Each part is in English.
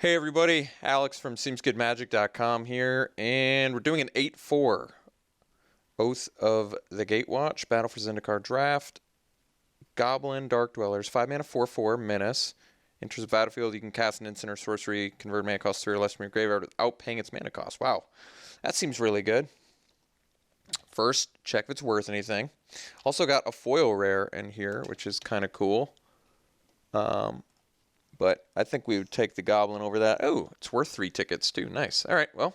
Hey everybody, Alex from SeemsGoodMagic.com here, and we're doing an 8-4 Oath of the Gatewatch, Battle for Zendikar draft, Goblin, Dark Dwellers, 5 mana, 4/4, Menace. Enters the battlefield, you can cast an instant or sorcery, convert mana cost 3 or less from your graveyard without paying its mana cost. Wow, that seems really good. First, check if it's worth anything. Also got a foil rare in here, which is kind of cool. But I think we would take the Goblin over that. Oh, it's worth 3 tickets too. Nice. All right, well,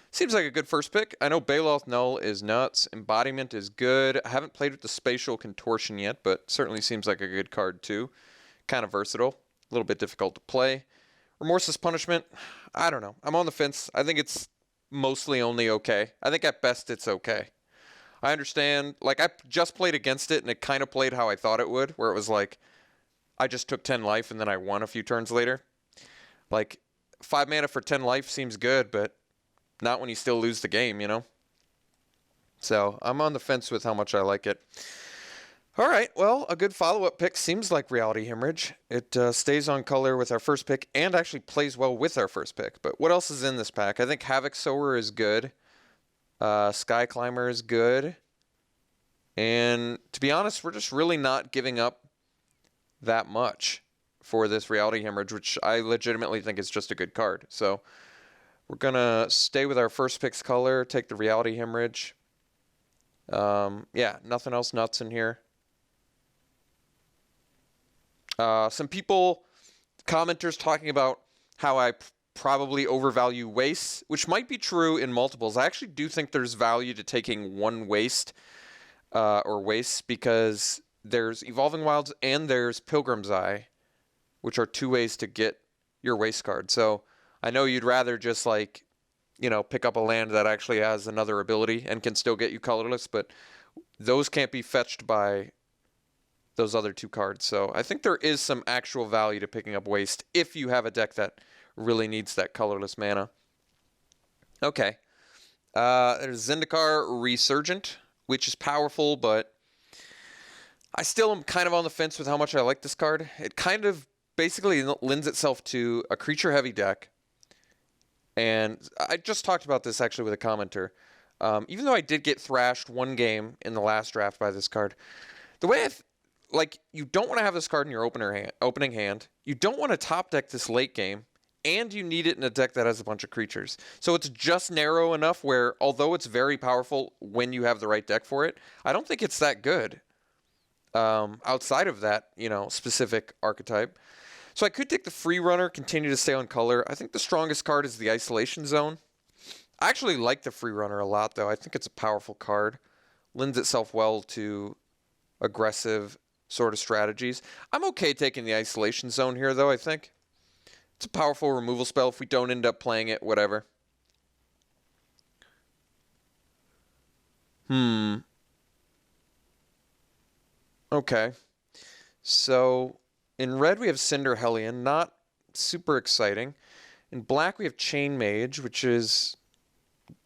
seems like a good first pick. I know Baloth Null is nuts. Embodiment is good. I haven't played with the Spatial Contortion yet, but certainly seems like a good card too. Kind of versatile. A little bit difficult to play. Remorseless Punishment, I don't know. I'm on the fence. I think it's mostly only okay. I think at best it's okay. I understand. Like, I just played against it, and it kind of played how I thought it would, where it was like, I just took 10 life and then I won a few turns later. Like, 5 mana for 10 life seems good, but not when you still lose the game, you know? So, I'm on the fence with how much I like it. Alright, well, a good follow-up pick seems like Reality Hemorrhage. It stays on color with our first pick and actually plays well with our first pick. But what else is in this pack? I think Havoc Sower is good. Sky Climber is good. And to be honest, we're just really not giving up that much for this Reality Hemorrhage, which I legitimately think is just a good card. So we're going to stay with our first pick's color, take the Reality Hemorrhage. Yeah, nothing else nuts in here. Some people, commenters talking about how I probably overvalue wastes, which might be true in multiples. I actually do think there's value to taking one waste or wastes because there's Evolving Wilds and there's Pilgrim's Eye, which are 2 ways to get your waste card. So I know you'd rather just, like, you know, pick up a land that actually has another ability and can still get you colorless, but those can't be fetched by those other 2 cards. So I think there is some actual value to picking up waste if you have a deck that really needs that colorless mana. Okay. There's Zendikar Resurgent, which is powerful, but I still am kind of on the fence with how much I like this card. It kind of basically lends itself to a creature-heavy deck. And I just talked about this actually with a commenter. Even though I did get thrashed 1 game in the last draft by this card, the way like, you don't want to have this card in your opening hand. You don't want to top deck this late game. And you need it in a deck that has a bunch of creatures. So it's just narrow enough where, although it's very powerful when you have the right deck for it, I don't think it's that good. Outside of that, you know, specific archetype. So I could take the free runner, continue to stay on color. I think the strongest card is the Isolation Zone. I actually like the free runner a lot, though. I think it's a powerful card. Lends itself well to aggressive sort of strategies. I'm okay taking the Isolation Zone here, though, I think. It's a powerful removal spell if we don't end up playing it, whatever. Okay. So in red we have Cinder Hellion, not super exciting. In black we have Chain Mage, which is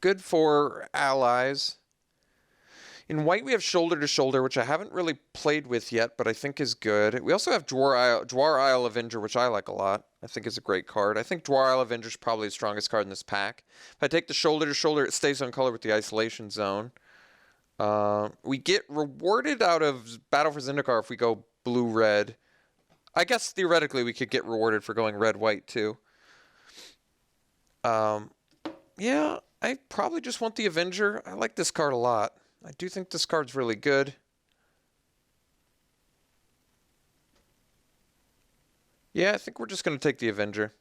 good for allies. In white we have Shoulder to Shoulder, which I haven't really played with yet, but I think is good. We also have Dwar Isle Avenger, which I like a lot. I think is a great card. I think Dwar Isle Avenger is probably the strongest card in this pack. If I take the Shoulder to Shoulder, it stays on color with the Isolation Zone. We get rewarded out of Battle for Zendikar if we go blue-red. I guess theoretically we could get rewarded for going red-white too. Yeah, I probably just want the Avenger. I like this card a lot. I do think this card's really good. Yeah, I think we're just going to take the Avenger.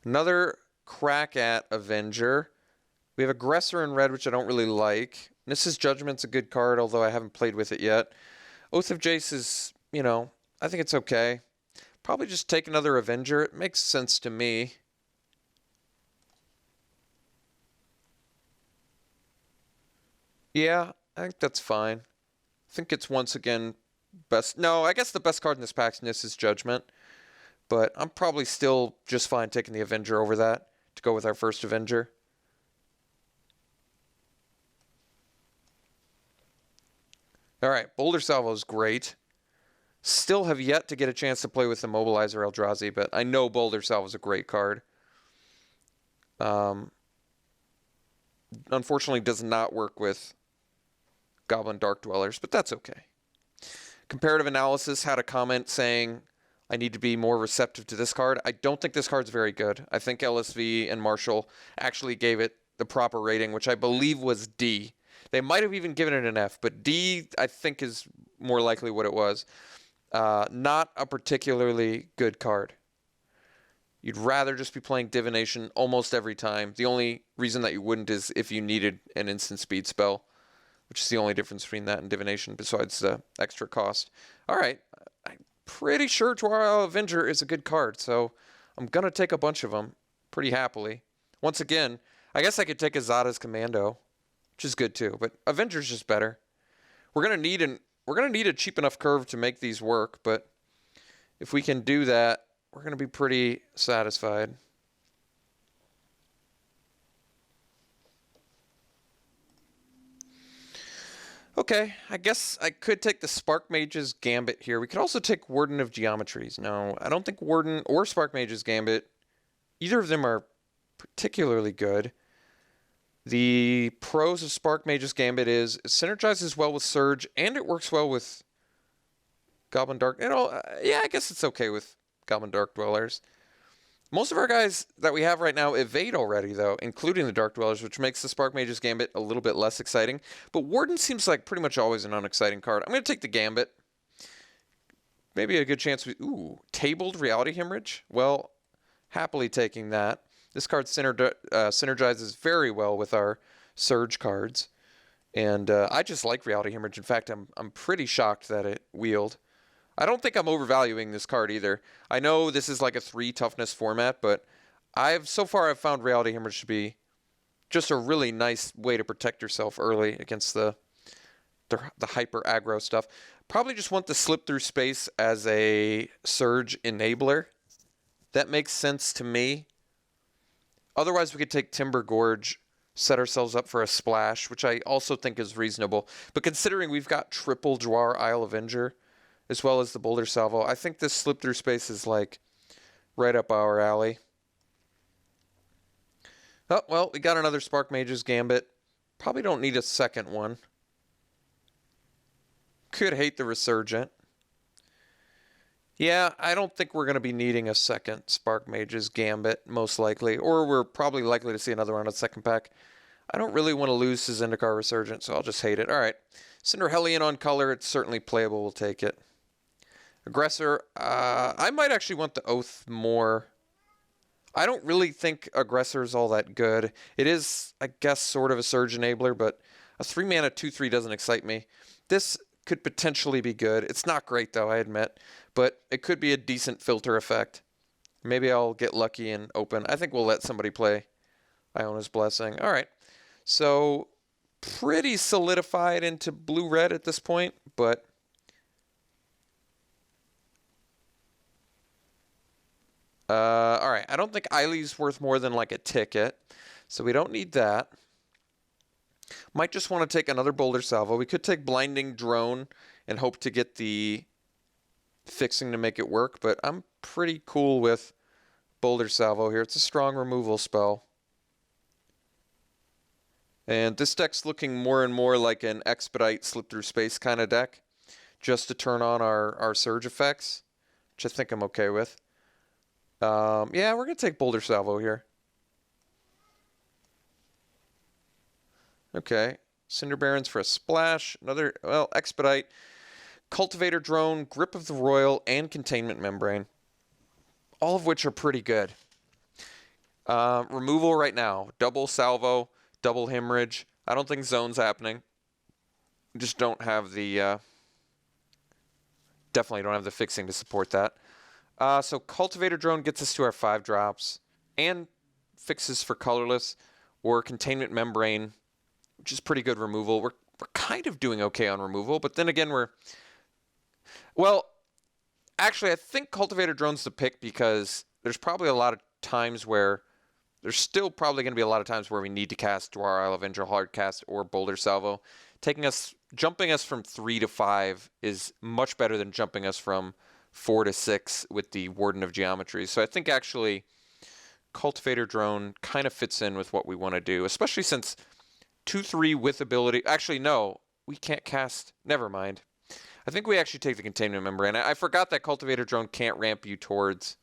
Another crack at Avenger. We have Aggressor in red, which I don't really like. Mrs. Judgment's a good card, although I haven't played with it yet. Oath of Jace is, you know, I think it's okay. Probably just take another Avenger. It makes sense to me. Yeah, I think that's fine. I think it's once again best. No, I guess the best card in this pack is Mrs. Judgment. But I'm probably still just fine taking the Avenger over that to go with our first Avenger. All right, Boulder Salvo is great. Still have yet to get a chance to play with Immobilizer Eldrazi, but I know Boulder Salvo is a great card. Unfortunately, does not work with Goblin Dark Dwellers, but that's okay. Comparative Analysis had a comment saying, I need to be more receptive to this card. I don't think this card's very good. I think LSV and Marshall actually gave it the proper rating, which I believe was D. They might have even given it an F, but D, I think, is more likely what it was. Not a particularly good card. You'd rather just be playing Divination almost every time. The only reason that you wouldn't is if you needed an instant speed spell, which is the only difference between that and Divination besides the extra cost. All right, I'm pretty sure Dwar Avenger is a good card, so I'm going to take a bunch of them pretty happily. Once again, I guess I could take Azada's Commando, which is good too, but Avenger's just better. We're going to need a cheap enough curve to make these work, but if we can do that, we're going to be pretty satisfied. Okay, I guess I could take the Spark Mage's Gambit here. We could also take Warden of Geometries. No, I don't think Warden or Spark Mage's Gambit, either of them are particularly good. The pros of Spark Mage's Gambit is it synergizes well with Surge, and it works well with Goblin Dark. Yeah, I guess it's okay with Goblin Dark Dwellers. Most of our guys that we have right now evade already, though, including the Dark Dwellers, which makes the Spark Mage's Gambit a little bit less exciting. But Warden seems like pretty much always an unexciting card. I'm going to take the Gambit. Maybe a good chance we... Ooh, Tabled Reality Hemorrhage? Well, happily taking that. This card synergizes very well with our Surge cards. And I just like Reality Hemorrhage. In fact, I'm pretty shocked that it wheeled. I don't think I'm overvaluing this card either. I know this is like a 3 toughness format, but so far I've found Reality Hemorrhage to be just a really nice way to protect yourself early against the hyper aggro stuff. Probably just want to slip through space as a Surge enabler. That makes sense to me. Otherwise, we could take Timber Gorge, set ourselves up for a splash, which I also think is reasonable. But considering we've got triple Dwar Isle Avenger, as well as the Boulder Salvo, I think this slip through space is like right up our alley. Oh, well, we got another Spark Mage's Gambit. Probably don't need a second one. Could hate the Resurgent. Yeah, I don't think we're going to be needing a second Spark Mage's Gambit, most likely. Or we're probably likely to see another one on the second pack. I don't really want to lose to Zendikar Resurgent, so I'll just hate it. All right. Cinder Hellion on color. It's certainly playable. We'll take it. Aggressor. I might actually want the Oath more. I don't really think Aggressor is all that good. It is, I guess, sort of a Surge enabler, but a 3-mana 2/3 doesn't excite me. This could potentially be good. It's not great, though, I admit, but it could be a decent filter effect. Maybe I'll get lucky and open. I think we'll let somebody play Iona's Blessing. All right. So pretty solidified into blue-red at this point, but all right. I don't think Eileen's worth more than like a ticket, so we don't need that. Might just want to take another Boulder Salvo. We could take Blinding Drone and hope to get the fixing to make it work, but I'm pretty cool with Boulder Salvo here. It's a strong removal spell. And this deck's looking more and more like an Expedite Slip Through Space kind of deck, just to turn on our Surge effects, which I think I'm okay with. Yeah, we're going to take Boulder Salvo here. Okay. Cinder Barons for a splash. Another, well, Expedite. Cultivator Drone, Grip of the Royal, and Containment Membrane. All of which are pretty good. Removal right now. Double Salvo, double Hemorrhage. I don't think Zone's happening. Just don't have the... definitely don't have the fixing to support that. So Cultivator Drone gets us to our 5 drops. And fixes for colorless. Or Containment Membrane, which is pretty good removal. We're kind of doing okay on removal, but then again well, actually I think Cultivator Drone's the pick because there's probably a lot of times where There's still probably going to be a lot of times where we need to cast Dwar Isle Avenger, Hardcast, or Boulder Salvo. Jumping us from 3 to 5 is much better than jumping us from 4 to 6 with the Warden of Geometry. So I think actually Cultivator Drone kind of fits in with what we want to do, especially since 2/3 with ability. Actually, no, we can't cast. Never mind. I think we actually take the Containment Membrane. I forgot that Cultivator Drone can't ramp you towards.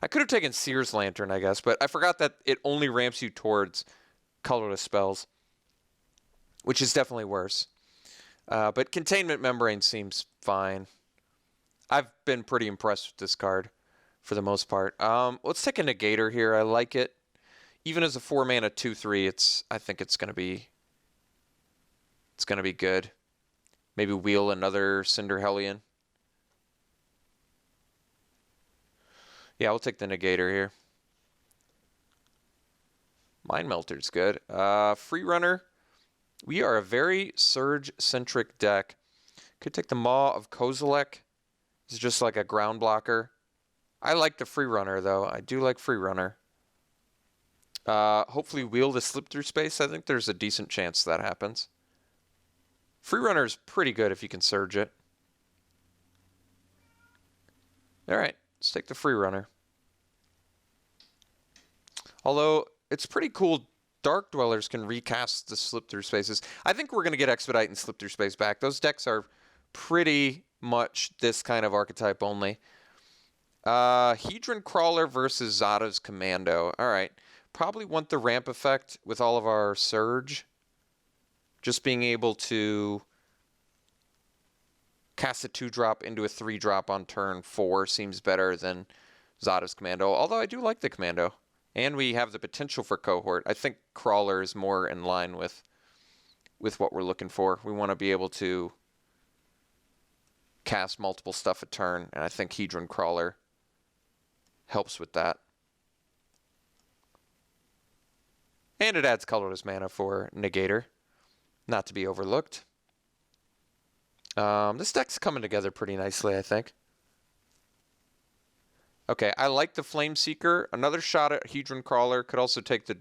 I could have taken Seer's Lantern, I guess, but I forgot that it only ramps you towards colorless spells, which is definitely worse. But Containment Membrane seems fine. I've been pretty impressed with this card for the most part. Let's take a Negator here. I like it. Even as a 4-mana 2/3, I think it's gonna be good. Maybe wheel another Cinder Hellion. Yeah, we'll take the Negator here. Mind Melter's good. Free Runner. We are a very Surge-centric deck. Could take the Maw of Kozilek. It's just like a ground blocker. I like the Free Runner, though. I do like Free Runner. Hopefully wheel the Slip Through Space. I think there's a decent chance that happens. Free Runner is pretty good if you can Surge it. Alright, let's take the Free Runner. Although, it's pretty cool. Dark Dwellers can recast the Slip Through Spaces. I think we're going to get Expedite and Slip Through Space back. Those decks are pretty much this kind of archetype only. Hedron Crawler versus Zada's Commando. Alright. Probably want the ramp effect with all of our Surge. Just being able to cast a 2-drop into a 3-drop on turn 4 seems better than Zada's Commando. Although I do like the Commando. And we have the potential for Cohort. I think Crawler is more in line with what we're looking for. We want to be able to cast multiple stuff a turn, and I think Hedron Crawler helps with that. And it adds colorless mana for Negator, not to be overlooked. This deck's coming together pretty nicely, I think. Okay, I like the Flame Seeker. Another shot at Hedron Crawler. Could also take the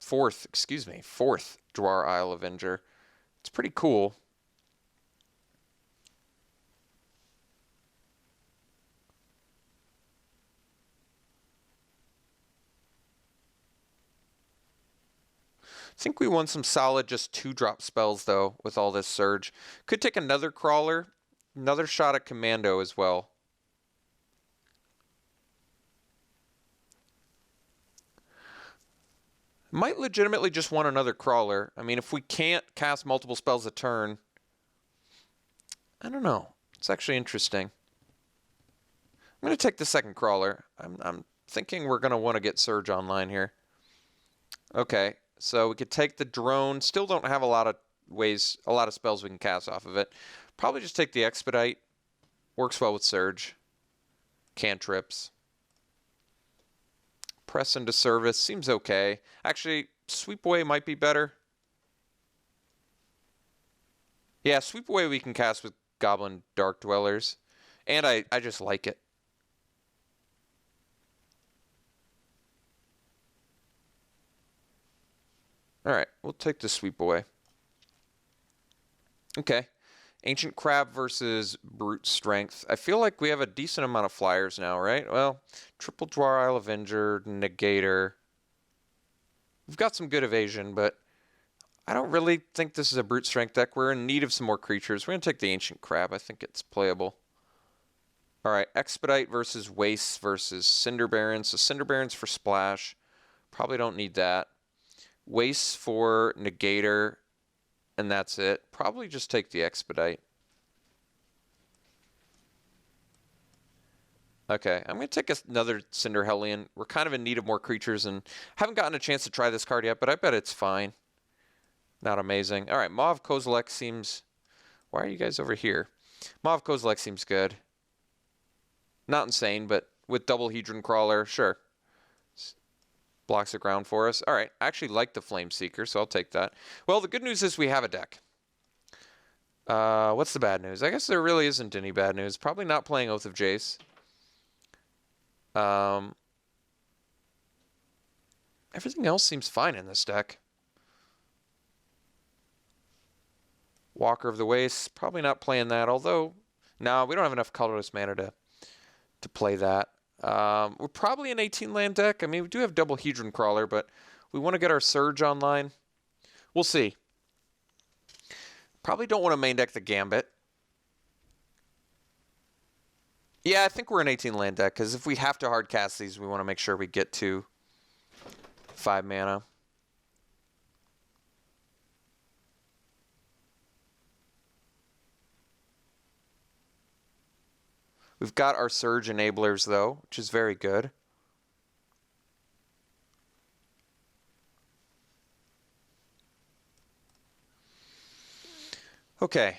fourth Dwar Isle Avenger. It's pretty cool. I think we want some solid just 2-drop spells, though, with all this Surge. Could take another Crawler. Another shot at Commando as well. Might legitimately just want another Crawler. I mean, if we can't cast multiple spells a turn, I don't know. It's actually interesting. I'm going to take the second Crawler. I'm thinking we're going to want to get Surge online here. Okay, so we could take the Drone. Still don't have a lot of spells we can cast off of it. Probably just take the Expedite. Works well with Surge. Cantrips. Press into Service. Seems okay. Actually, Sweep Away might be better. Yeah, Sweep Away we can cast with Goblin Dark Dwellers. And I just like it. Alright, we'll take the Sweep Away. Okay. Ancient Crab versus Brute Strength. I feel like we have a decent amount of flyers now, right? Well, triple Dwar Isle Avenger, Negator. We've got some good evasion, but I don't really think this is a Brute Strength deck. We're in need of some more creatures. We're going to take the Ancient Crab. I think it's playable. Alright, Expedite versus Waste versus Cinder Barons. So Cinder Barons for Splash. Probably don't need that. Waste for Negator. And that's it. Probably just take the Expedite. Okay, I'm going to take another Cinder Hellion. We're kind of in need of more creatures and haven't gotten a chance to try this card yet, but I bet it's fine. Not amazing. All right, Maw of Kozilek seems... Why are you guys over here? Maw of Kozilek seems good. Not insane, but with double Hedron Crawler, sure. Blocks the ground for us. All right, I actually like the Flame Seeker, so I'll take that. Well, the good news is we have a deck. What's the bad news? I guess there really isn't any bad news. Probably not playing Oath of Jace. Everything else seems fine in this deck. Walker of the Waste, probably not playing that, although, no, we don't have enough colorless mana to play that. We're probably an 18-land deck. I mean, we do have double Hedron Crawler, but we want to get our Surge online. We'll see. Probably don't want to main deck the Gambit. Yeah, I think we're an 18-land deck, because if we have to hard cast these, we want to make sure we get to 5 mana. We've got our Surge enablers, though, which is very good. Okay.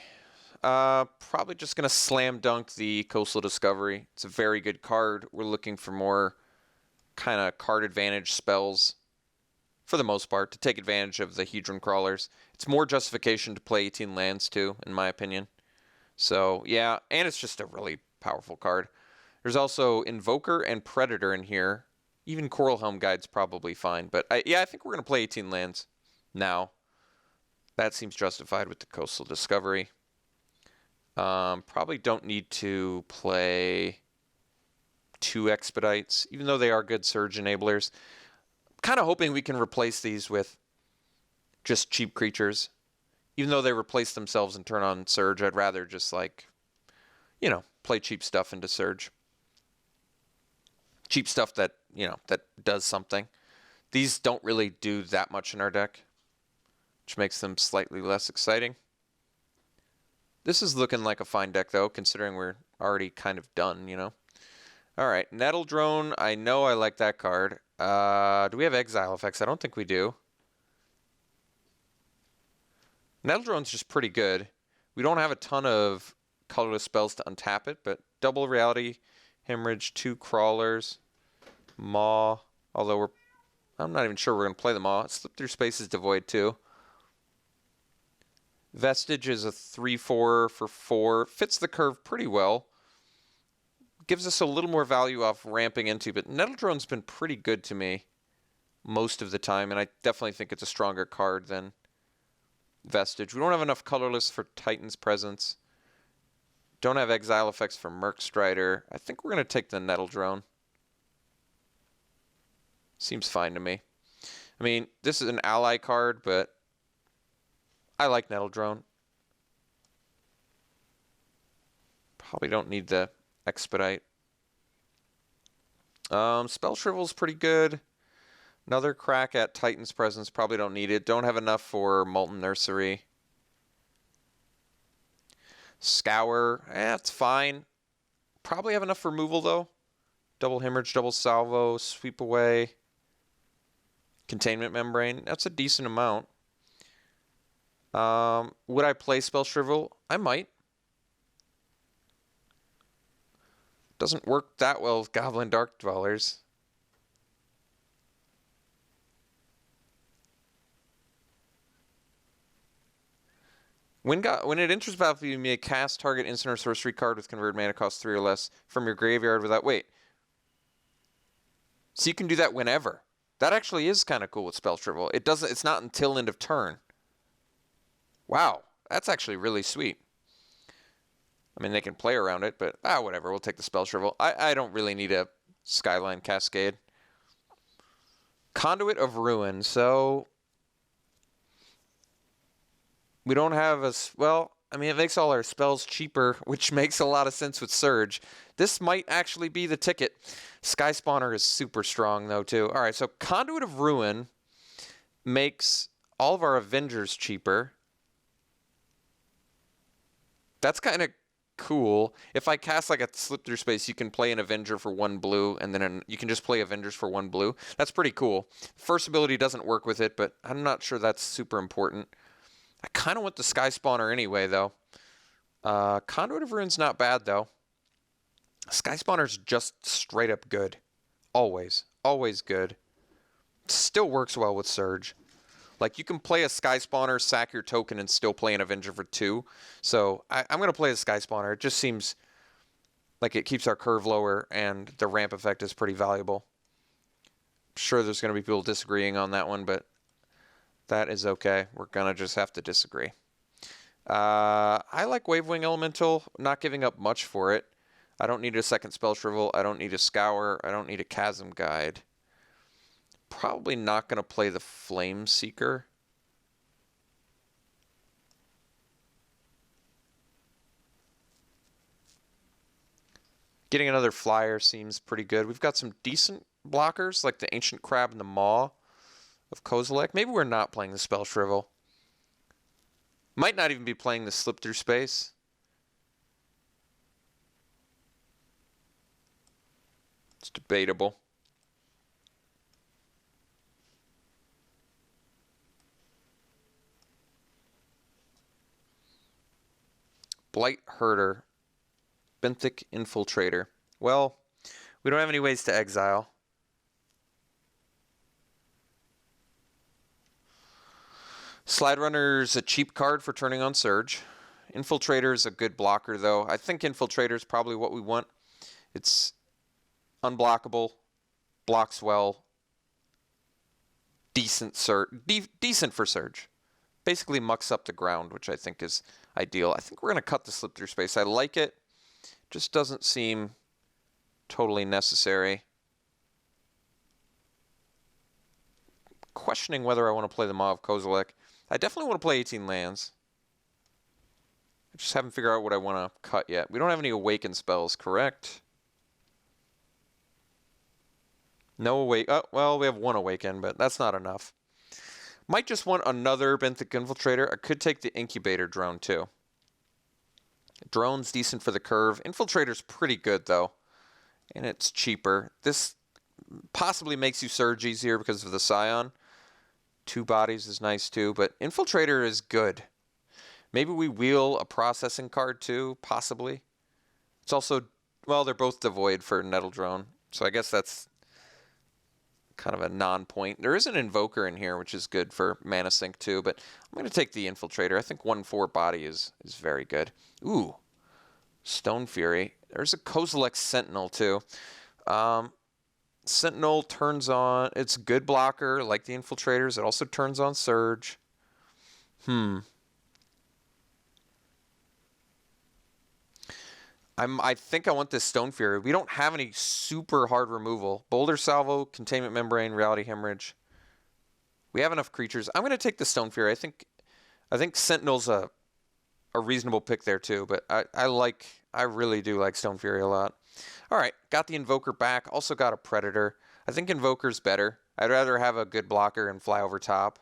Probably just going to slam dunk the Coastal Discovery. It's a very good card. We're looking for more kind of card advantage spells, for the most part, to take advantage of the Hedron Crawlers. It's more justification to play 18 lands, too, in my opinion. So, yeah, and it's just a really powerful card. There's also Invoker and Predator in here. Even Coral Helm Guide's probably fine. But, yeah, I think we're going to play 18 lands now. That seems justified with the Coastal Discovery. Probably don't need to play 2 Expedites, even though they are good Surge enablers. Kind of hoping we can replace these with just cheap creatures. Even though they replace themselves and turn on Surge, I'd rather just, like, you know, play cheap stuff into Surge. Cheap stuff that, you know, that does something. These don't really do that much in our deck, which makes them slightly less exciting. This is looking like a fine deck, though, considering we're already kind of done, you know. All right, Nettle Drone. I know I like that card. Do we have Exile effects? I don't think we do. Nettle Drone's just pretty good. We don't have a ton of colorless spells to untap it, but double Reality, Hemorrhage, 2 Crawlers, Maw, although I'm not even sure we're going to play the Maw. Slip Through Space is Devoid, too. Vestige is a 3/4 for 4. Fits the curve pretty well. Gives us a little more value off ramping into, but Nettle Drone's been pretty good to me most of the time, and I definitely think it's a stronger card than Vestige. We don't have enough colorless for Titan's Presence. Don't have exile effects for Merc Strider. I think we're going to take the Nettle Drone. Seems fine to me. I mean, this is an ally card, but I like Nettle Drone. Probably don't need the Expedite. Spell Shrivel's pretty good. Another crack at Titan's Presence. Probably don't need it. Don't have enough for Molten Nursery. Scour. That's fine. Probably have enough removal, though. Double Hemorrhage, double Salvo, Sweep Away. Containment Membrane. That's a decent amount. Would I play Spell Shrivel? I might. Doesn't work that well with Goblin Dark Dwellers. When it enters battlefield, you may cast target instant or sorcery card with converted mana cost 3 or less from your graveyard without wait. So you can do that whenever. That actually is kind of cool with Spell Shrivel. It's not until end of turn. Wow, that's actually really sweet. I mean, they can play around it, but whatever. We'll take the Spell Shrivel. I don't really need a Skyline Cascade. Conduit of Ruin. So we don't have well, I mean, it makes all our spells cheaper, which makes a lot of sense with Surge. This might actually be the ticket. Sky Spawner is super strong, though, too. All right, so Conduit of Ruin makes all of our Avengers cheaper. That's kind of cool. If I cast like a Slip Through Space, you can play an Avenger for 1 blue, and then you can just play Avengers for 1 blue. That's pretty cool. First ability doesn't work with it, but I'm not sure that's super important. I kind of want the Sky Spawner anyway, though. Conduit of Ruin's not bad, though. Sky Spawner's just straight up good. Always. Always good. Still works well with Surge. Like, you can play a Sky Spawner, sack your token, and still play an Avenger for 2. So, I'm going to play the Sky Spawner. It just seems like it keeps our curve lower, and the ramp effect is pretty valuable. sure there's going to be people disagreeing on that one, but that is okay. We're going to just have to disagree. I like Wavewing Elemental, not giving up much for it. I don't need a second Spell Shrivel. I don't need a Scour. I don't need a Chasm Guide. Probably not going to play the Flame Seeker. Getting another flyer seems pretty good. We've got some decent blockers, like the Ancient Crab and the Maw of Kozilek. Maybe we're not playing the Spell Shrivel. Might not even be playing the Slip Through Space. It's debatable. Blight Herder. Benthic Infiltrator. Well, we don't have any ways to exile. Slide Runner's a cheap card for turning on Surge. Infiltrator is a good blocker, though. I think Infiltrator is probably what we want. It's unblockable, blocks well, decent for Surge. Basically mucks up the ground, which I think is ideal. I think we're going to cut the Slip Through Space. I like it. Just doesn't seem totally necessary. Questioning whether I want to play the Maw of Kozilek. I definitely want to play 18 lands. I just haven't figured out what I want to cut yet. We don't have any Awaken spells, correct? No Awaken. Oh, well, we have one Awaken, but that's not enough. Might just want another Benthic Infiltrator. I could take the Incubator Drone, too. Drone's decent for the curve. Infiltrator's pretty good, though. And it's cheaper. This possibly makes you Surge easier because of the Scion. 2 bodies is nice, too. But Infiltrator is good. Maybe we wheel a processing card, too. Possibly. It's also... Well, they're both devoid for Nettle Drone. So I guess that's kind of a non-point. There is an Invoker in here, which is good for Mana Sink, too. But I'm going to take the Infiltrator. I think 1/4 body is very good. Ooh. Stone Fury. There's a Kozilek Sentinel, too. Sentinel turns on... It's a good blocker, like the Infiltrators. It also turns on Surge. I think I want this Stone Fury. We don't have any super hard removal. Boulder Salvo, Containment Membrane, Reality Hemorrhage. We have enough creatures. I'm going to take the Stone Fury. I think Sentinel's a reasonable pick there too, but I really do like Stone Fury a lot. All right, got the Invoker back. Also got a Predator. I think Invoker's better. I'd rather have a good blocker and fly over top.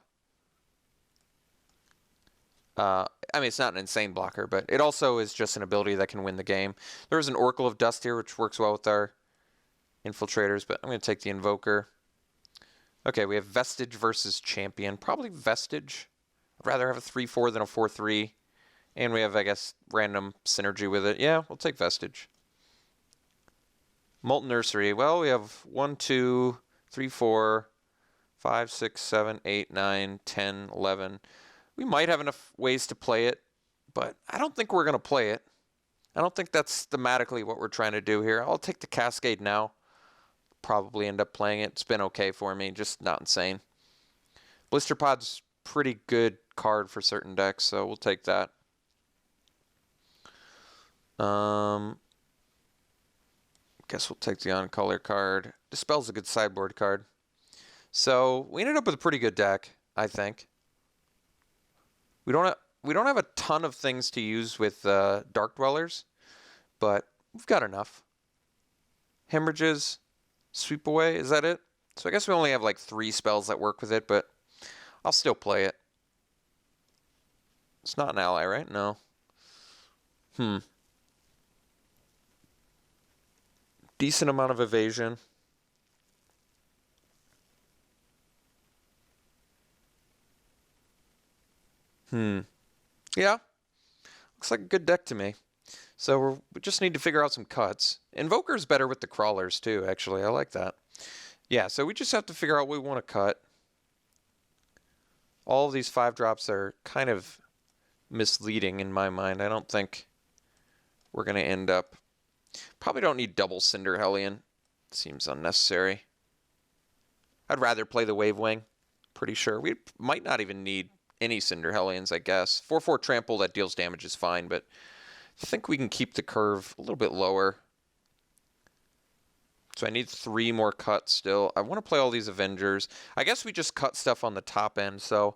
I mean, it's not an insane blocker, but it also is just an ability that can win the game. There's an Oracle of Dust here, which works well with our Infiltrators, but I'm going to take the Invoker. Okay, we have Vestige versus Champion. Probably Vestige. I'd rather have a 3/4 than a 4/3. And we have, I guess, random synergy with it. Yeah, we'll take Vestige. Molten Nursery. Well, we have 1, 2, 3, 4, 5, 6, 7, 8, 9, 10, 11. We might have enough ways to play it, but I don't think we're going to play it. I don't think that's thematically what we're trying to do here. I'll take the Cascade now. Probably end up playing it. It's been okay for me, just not insane. Blister Pod's pretty good card for certain decks, so we'll take that. Guess we'll take the On-Color card. Dispel's a good sideboard card. So we ended up with a pretty good deck, I think. We don't have a ton of things to use with Dark Dwellers, but we've got enough. Hemorrhages, Sweep Away, is that it? So I guess we only have like 3 spells that work with it, but I'll still play it. It's not an ally, right? No. Decent amount of evasion. Yeah. Looks like a good deck to me. So we just need to figure out some cuts. Invoker's better with the crawlers too, actually. I like that. Yeah, so we just have to figure out what we want to cut. All of these 5-drops are kind of misleading in my mind. I don't think we're going to end up... Probably don't need double Cinder Hellion. Seems unnecessary. I'd rather play the Wavewing. Pretty sure. We might not even need any Cinder Hellions, I guess. 4/4 trample that deals damage is fine, but I think we can keep the curve a little bit lower. So I need 3 more cuts still. I want to play all these Avengers. I guess we just cut stuff on the top end, so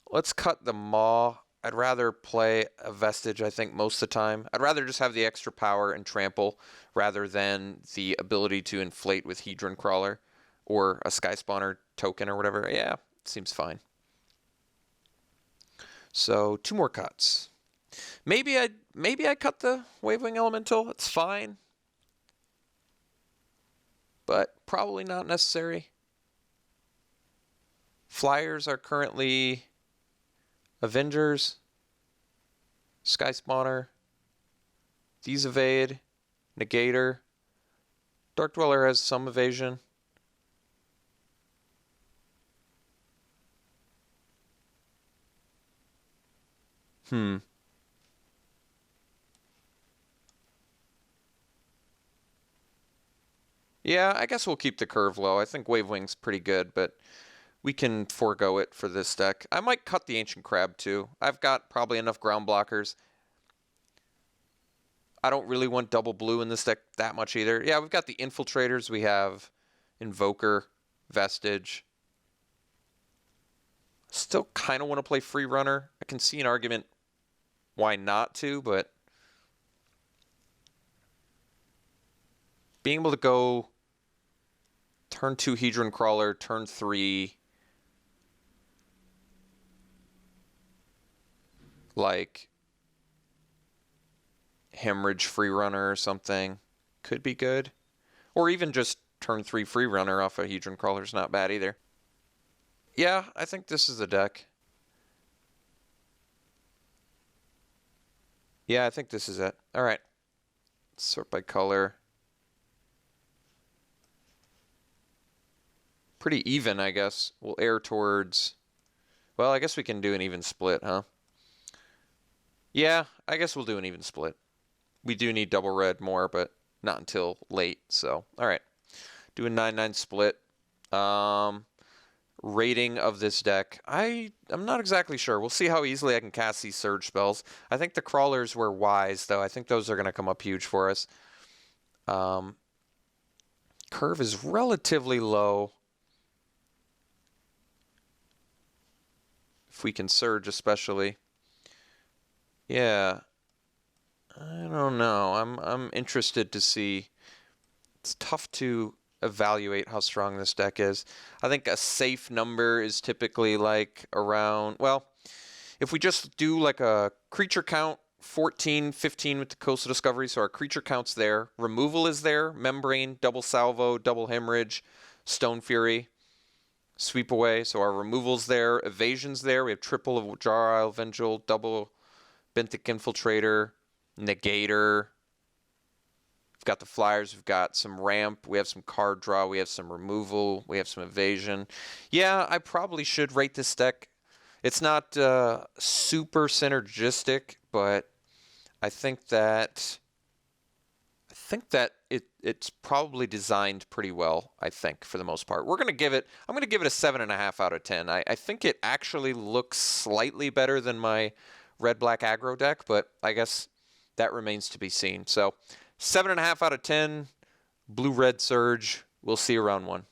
let's cut the Maw. I'd rather play a Vestige, I think, most of the time. I'd rather just have the extra power and trample rather than the ability to inflate with Hedron Crawler or a Sky Spawner token or whatever. Yeah, seems fine. So 2 more cuts. Maybe I cut the Wavewing Elemental. It's fine. But probably not necessary. Flyers are currently Avengers, Sky Spawner, these evade, Negator. Dark Dweller has some evasion. Yeah, I guess we'll keep the curve low. I think Wavewing's pretty good, but we can forego it for this deck. I might cut the Ancient Crab too. I've got probably enough ground blockers. I don't really want double blue in this deck that much either. Yeah, we've got the Infiltrators. We have Invoker, Vestige. Still kind of want to play Free Runner. I can see an argument why not to, but being able to go turn 2 Hedron Crawler, turn 3 like Hemorrhage Free Runner or something could be good. Or even just turn 3 Free Runner off a Hedron Crawler is not bad either. Yeah, I think this is the deck. Yeah, I think this is it. All right. Let's sort by color. Pretty even, I guess. We'll err towards... Well, I guess we can do an even split, huh? Yeah, I guess we'll do an even split. We do need double red more, but not until late, so... Alright. Do a 9-9 split. Rating of this deck. I'm not exactly sure. We'll see how easily I can cast these surge spells. I think the crawlers were wise, though. I think those are going to come up huge for us. Curve is relatively low. If we can surge, especially. Yeah. I don't know. I'm interested to see. It's tough to evaluate how strong this deck is. I think a safe number is typically like around, well, if we just do like a creature count, 14, 15 with the Coastal Discovery, so our creature count's there. Removal is there. Membrane, double Salvo, double Hemorrhage, Stone Fury, Sweep Away. So our removal's there. Evasion's there. We have triple of Jar Isle Vengeful, double Benthic Infiltrator, Negator. We've got the Flyers, we've got some ramp, we have some card draw, we have some removal, we have some evasion. Yeah, I probably should rate this deck. It's not super synergistic, but I think that it's probably designed pretty well, I think, for the most part. I'm gonna give it a 7.5 out of 10. I think it actually looks slightly better than my red-black aggro deck, but I guess that remains to be seen. So 7.5 out of 10, blue-red surge. We'll see you round 1.